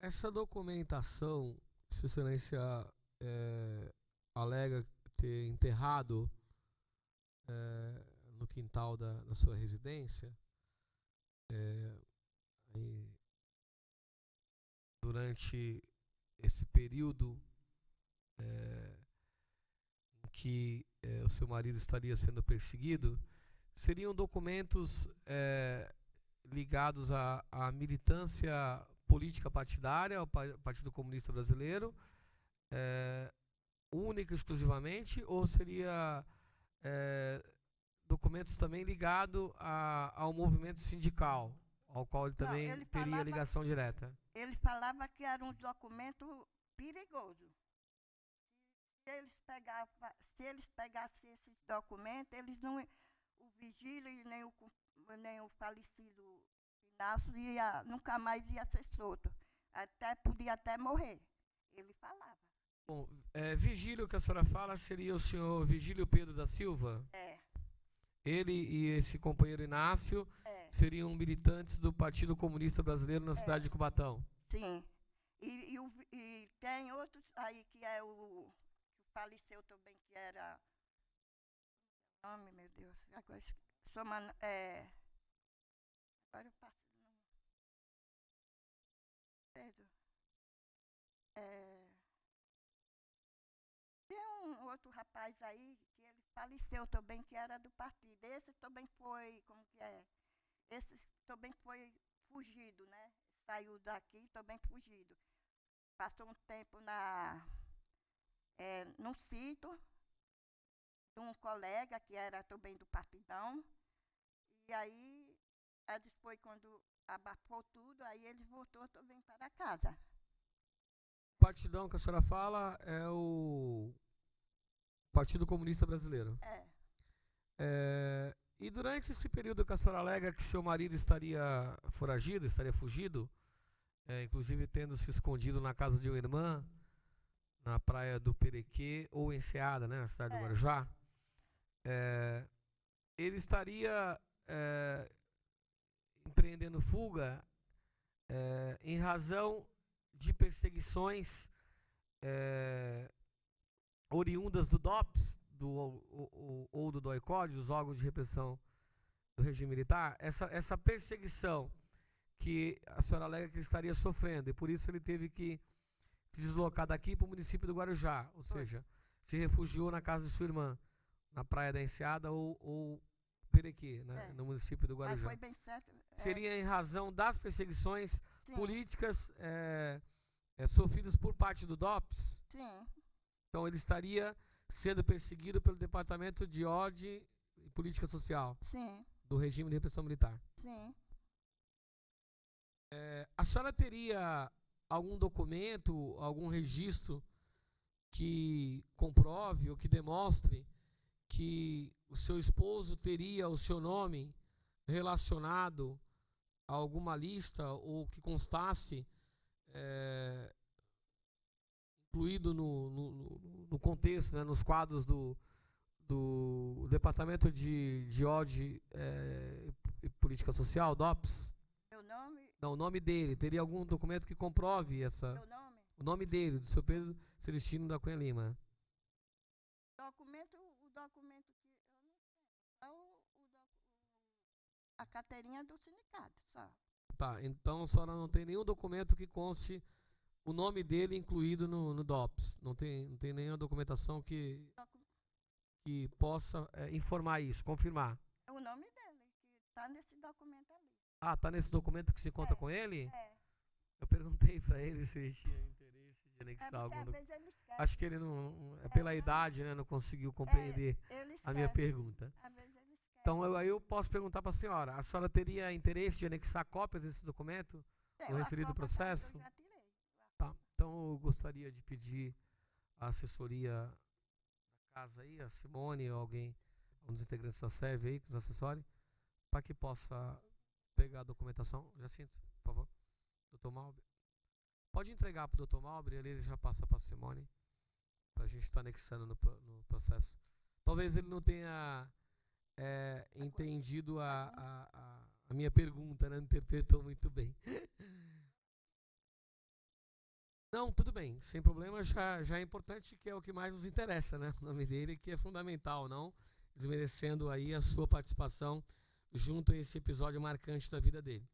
essa documentação, Sua Excelência alega ter enterrado no quintal da sua residência, aí, durante esse período em que o seu marido estaria sendo perseguido, seriam documentos ligados à militância política partidária, ao Partido Comunista Brasileiro, única e exclusivamente, ou seria documentos também ligados ao movimento sindical, ao qual ele também teria ligação direta? Ele falava que era um documento perigoso. Se eles pegassem esses documentos, o vigílio e nem o falecido Inácio nunca mais ia ser solto. Podia até morrer. Ele falava. Bom, vigílio que a senhora fala seria o senhor Vigílio Pedro da Silva? Ele e esse companheiro Inácio seriam militantes do Partido Comunista Brasileiro na cidade de Cubatão? Sim. E tem outros aí que é o que faleceu também, que era Nome, meu Deus. Agora, agora eu passo. Pedro. Tem um outro rapaz aí que ele faleceu também, que era do partido. Esse também foi, como que é? Esse também foi fugido, né? Saiu daqui também fugido. Passou um tempo num sítio de um colega que era também do partidão. E aí, depois, quando abafou tudo, aí ele voltou também para casa. O partidão que a senhora fala é o Partido Comunista Brasileiro. E durante esse período que a senhora alega que seu marido estaria foragido, estaria fugido, inclusive tendo se escondido na casa de uma irmã, na praia do Perequê, ou Enseada, né, na cidade do Guarujá, ele estaria empreendendo fuga em razão de perseguições oriundas do DOPS, ou do DOI-CODE, dos órgãos de repressão do regime militar, essa perseguição que a senhora alega que ele estaria sofrendo, e por isso ele teve que se deslocar daqui para o município do Guarujá, ou seja, se refugiou na casa de sua irmã, na Praia da Enseada ou Perequê, né, no município do Guarujá. Foi bem certo. Seria em razão das perseguições políticas sofridas por parte do DOPS? Sim. Então ele estaria sendo perseguido pelo Departamento de Ordem e Política Social do regime de repressão militar. Sim. A senhora teria algum documento, algum registro que comprove ou que demonstre que o seu esposo teria o seu nome relacionado a alguma lista ou que constasse incluído no contexto, né, nos quadros do Departamento de Ordem e Política Social, DOPS? Meu nome? Não, o nome dele. Teria algum documento que comprove Meu nome? o nome dele, do seu Pedro Celestino da Cunha Lima? O documento que eu não sei. A carteirinha do sindicato, só. Tá, então a senhora não tem nenhum documento que conste o nome dele incluído no DOPS. Não tem nenhuma documentação que possa informar isso, confirmar. É o nome dele, que está nesse documento ali. Ah, tá nesse documento que se conta com ele? É. Eu perguntei para ele se ele tinha interesse de anexar algum Às vezes ele esquece. Acho que ele não, pela idade, né, não conseguiu compreender a minha pergunta. Às vezes ele esquece. Então aí eu posso perguntar para a senhora teria interesse de anexar cópias desse documento no referido processo? Eu já tirei. Tá, então eu gostaria de pedir a assessoria da casa aí, a Simone ou alguém, um dos integrantes da SEV aí, que nos assessore, para que possa pegar a documentação. Jacinto, por favor. Dr. Malbre. Pode entregar para o Dr. Malbre, ele já passa para a Simone, para a gente estar anexando no processo. Talvez ele não tenha entendido a minha pergunta, né? Não interpretou muito bem. Não, tudo bem, sem problema, já é importante, que é o que mais nos interessa, né? O nome dele, que é fundamental, não desmerecendo aí a sua participação junto a esse episódio marcante da vida dele.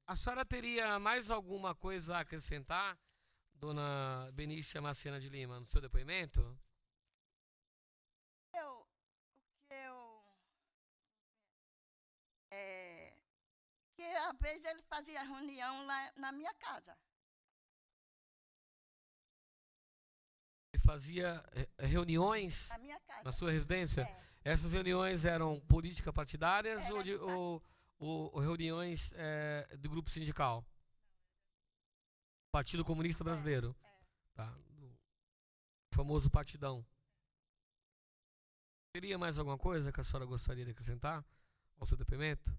A senhora teria mais alguma coisa a acrescentar, dona Benícia Macena de Lima, no seu depoimento? Que às vezes ele fazia reunião lá na minha casa. Ele fazia reuniões Na minha casa. na sua residência? Essas reuniões eram política partidárias ou reuniões do grupo sindical? Partido Comunista Brasileiro. Tá, do famoso partidão. Teria mais alguma coisa que a senhora gostaria de acrescentar ao seu depoimento?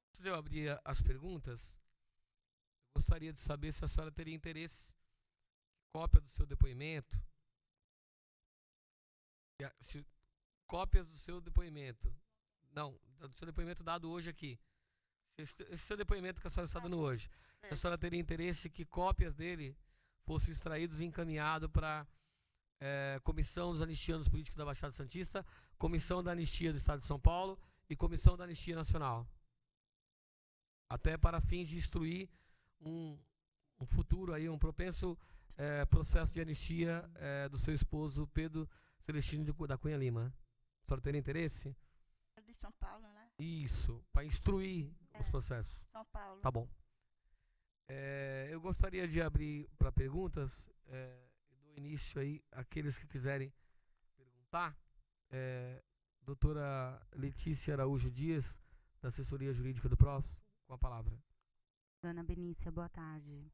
Antes de eu abrir as perguntas, eu gostaria de saber se a senhora teria interesse em cópia do seu depoimento. Cópias do seu depoimento. Não, do seu depoimento dado hoje aqui. Esse seu depoimento que a senhora está dando hoje. Se a senhora teria interesse que cópias dele fossem extraídos e encaminhados para Comissão dos Anistianos Políticos da Baixada Santista, Comissão da Anistia do Estado de São Paulo e Comissão da Anistia Nacional. Até para fins de instruir um futuro aí, um propenso processo de anistia do seu esposo Pedro Celestino da Cunha Lima. A senhora teria interesse? É de São Paulo, né? Isso, para instruir os processos. São Paulo. Tá bom. Eu gostaria de abrir para perguntas. Dou início aí àqueles que quiserem perguntar. Doutora Letícia Araújo Dias, da Assessoria Jurídica do PROS, com a palavra. Dona Benícia, boa tarde.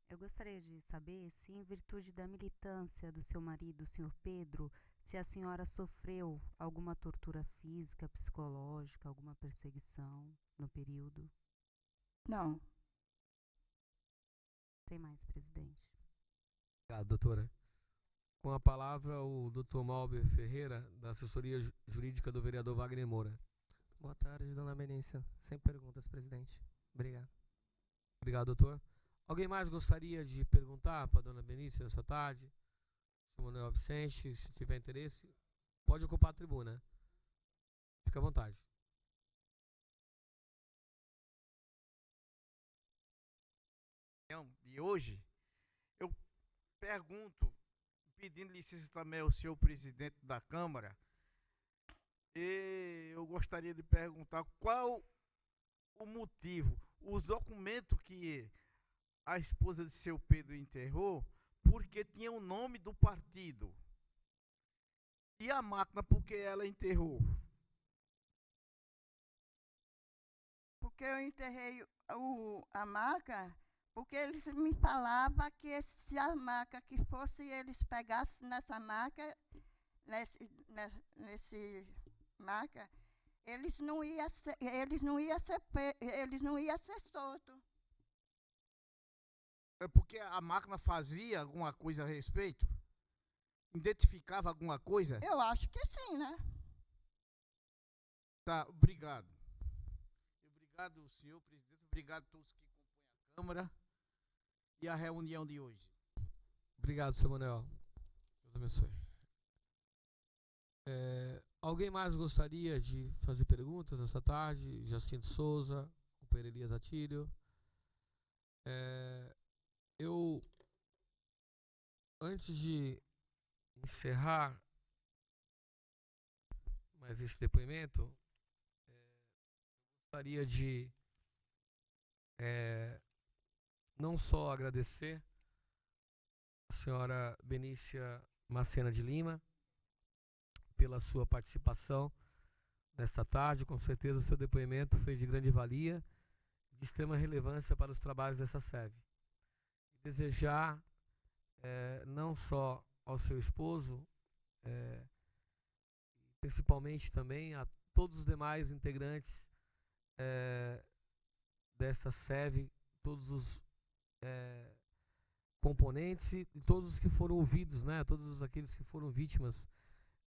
Eu gostaria de saber se, em virtude da militância do seu marido, o senhor Pedro, se a senhora sofreu alguma tortura física, psicológica, alguma perseguição no período. Não. Tem mais, presidente. Obrigado, doutora. Com a palavra, o doutor Malber Ferreira, da Assessoria Jurídica do vereador Wagner Moura. Boa tarde, dona Benícia. Sem perguntas, presidente. Obrigado. Obrigado, doutor. Alguém mais gostaria de perguntar para a dona Benícia nessa tarde? Sr. Manuel Vicente, se tiver interesse, pode ocupar a tribuna. Fique à vontade. De hoje, eu pergunto, pedindo licença também ao senhor presidente da Câmara, e eu gostaria de perguntar qual o motivo, os documentos que a esposa de seu Pedro enterrou, porque tinha o nome do partido. E a máquina, porque ela enterrou? Porque eu enterrei a maca, porque eles me falavam que se a maca que fosse, eles pegassem nessa maca, nesse maca, eles não iam ser soltos. É porque a máquina fazia alguma coisa a respeito? Identificava alguma coisa? Eu acho que sim, né? Tá, obrigado. Obrigado, senhor presidente. Obrigado a todos que compõem a Câmara e a reunião de hoje. Obrigado, senhor Manuel. Deus abençoe. Alguém mais gostaria de fazer perguntas nessa tarde? Jacinto Souza, companheiro Elias Atílio. Eu, antes de encerrar mais esse depoimento, gostaria de não só agradecer a senhora Benícia Macena de Lima pela sua participação nesta tarde. Com certeza o seu depoimento foi de grande valia, de extrema relevância para os trabalhos dessa SEV. Desejar não só ao seu esposo, principalmente também a todos os demais integrantes desta SEV, todos os componentes e todos os que foram ouvidos, né, todos aqueles que foram vítimas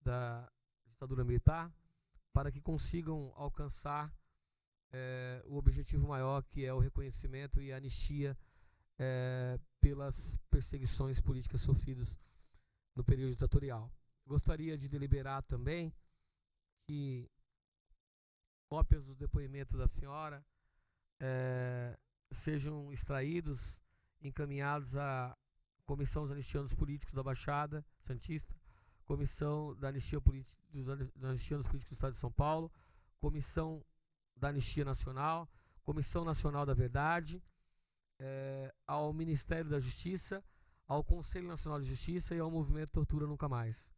da ditadura militar, para que consigam alcançar o objetivo maior, que é o reconhecimento e a anistia pelas perseguições políticas sofridas no período ditatorial. Gostaria de deliberar também que cópias dos depoimentos da senhora sejam extraídos, encaminhados à Comissão dos Anistianos Políticos da Baixada Santista, Comissão da Anistia dos Anistianos Políticos do Estado de São Paulo, Comissão da Anistia Nacional, Comissão Nacional da Verdade, ao Ministério da Justiça, ao Conselho Nacional de Justiça e ao Movimento Tortura Nunca Mais.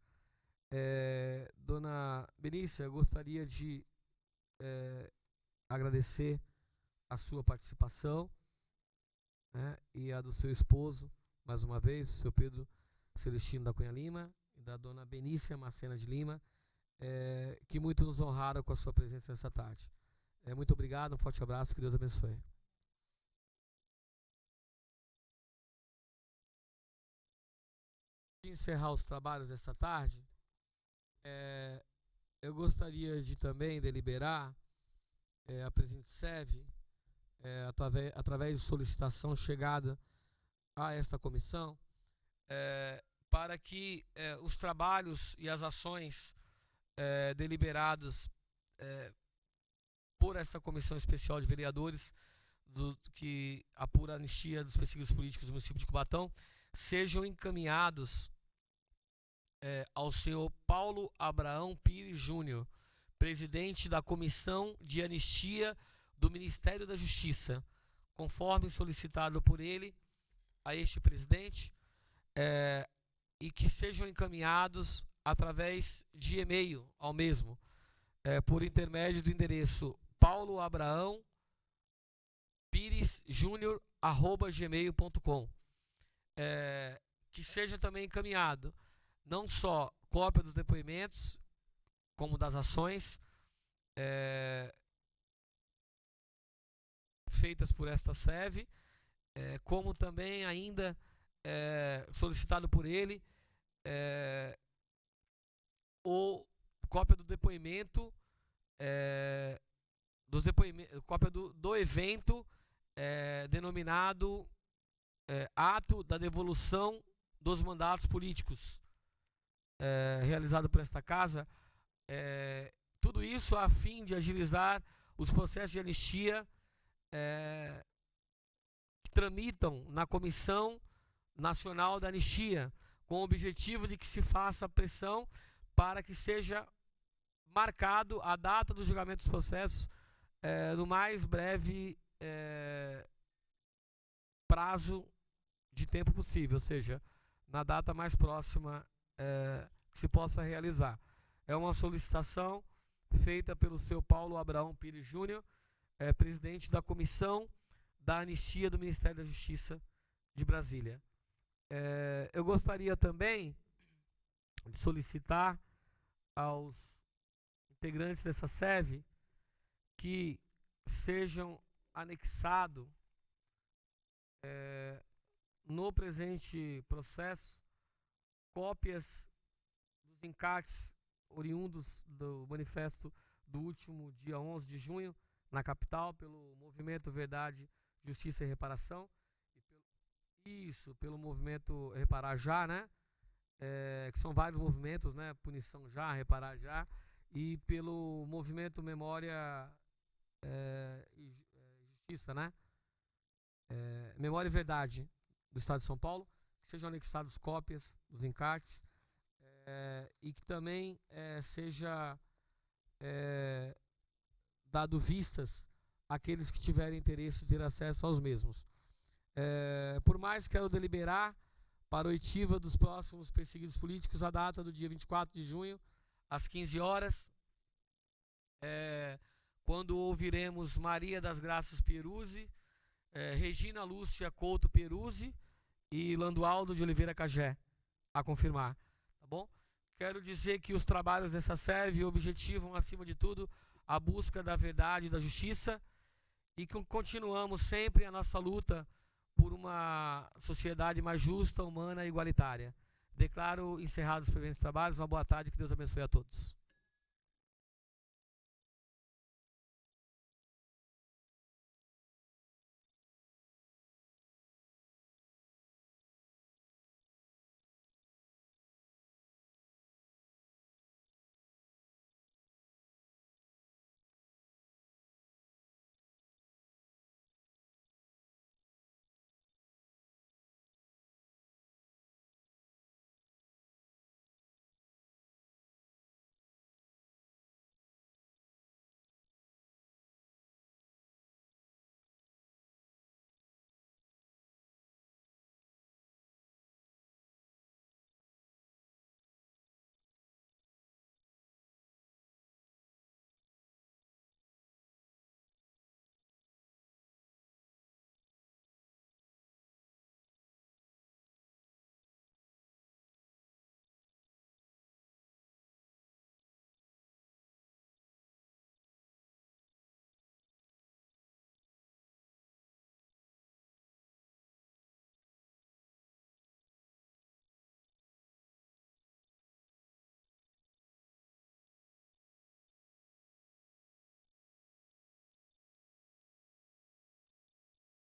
Dona Benícia, gostaria de agradecer a sua participação, né, e a do seu esposo, mais uma vez, o seu Pedro Celestino da Cunha Lima, e da dona Benícia Macena de Lima, que muito nos honraram com a sua presença nessa tarde. Muito obrigado, um forte abraço, que Deus abençoe. De encerrar os trabalhos desta tarde, eu gostaria de também deliberar a presidente SEV, através de solicitação chegada a esta comissão para que os trabalhos e as ações deliberados por essa comissão especial de vereadores que apura a anistia dos perseguidos políticos do município de Cubatão sejam encaminhados ao senhor Paulo Abraão Pires Júnior, presidente da Comissão de Anistia do Ministério da Justiça, conforme solicitado por ele a este presidente, e que sejam encaminhados através de e-mail ao mesmo, por intermédio do endereço pauloabraãopires.junior@gmail.com, que seja também encaminhado não só cópia dos depoimentos, como das ações feitas por esta SEV, como também ainda solicitado por ele ou cópia do depoimento, cópia do evento denominado Ato da Devolução dos Mandatos Políticos, realizado por esta casa, tudo isso a fim de agilizar os processos de anistia que tramitam na Comissão Nacional da Anistia, com o objetivo de que se faça pressão para que seja marcado a data do julgamento dos processos no mais breve prazo de tempo possível, ou seja, na data mais próxima que se possa realizar. É uma solicitação feita pelo seu Paulo Abraão Pires Júnior, presidente da Comissão da Anistia do Ministério da Justiça de Brasília. Eu gostaria também de solicitar aos integrantes dessa SEV que sejam anexados no presente processo cópias dos encartes oriundos do manifesto do último dia 11 de junho na capital pelo Movimento Verdade, Justiça e Reparação pelo Movimento Reparar Já, né? Que são vários movimentos, né? Punição Já, Reparar Já, e pelo Movimento Memória e Justiça, né? Memória e Verdade do Estado de São Paulo, que sejam anexados cópias dos encartes e que também seja dado vistas àqueles que tiverem interesse de ter acesso aos mesmos. Por mais, quero deliberar para a oitiva dos próximos perseguidos políticos a data do dia 24 de junho, às 15 horas, quando ouviremos Maria das Graças Pieruzzi, Regina Lúcia Couto Pieruzzi e Landualdo de Oliveira Cagé, a confirmar, tá bom? Quero dizer que os trabalhos dessa SEV objetivam, acima de tudo, a busca da verdade e da justiça, e que continuamos sempre a nossa luta por uma sociedade mais justa, humana e igualitária. Declaro encerrados os presentes trabalhos. Uma boa tarde, que Deus abençoe a todos.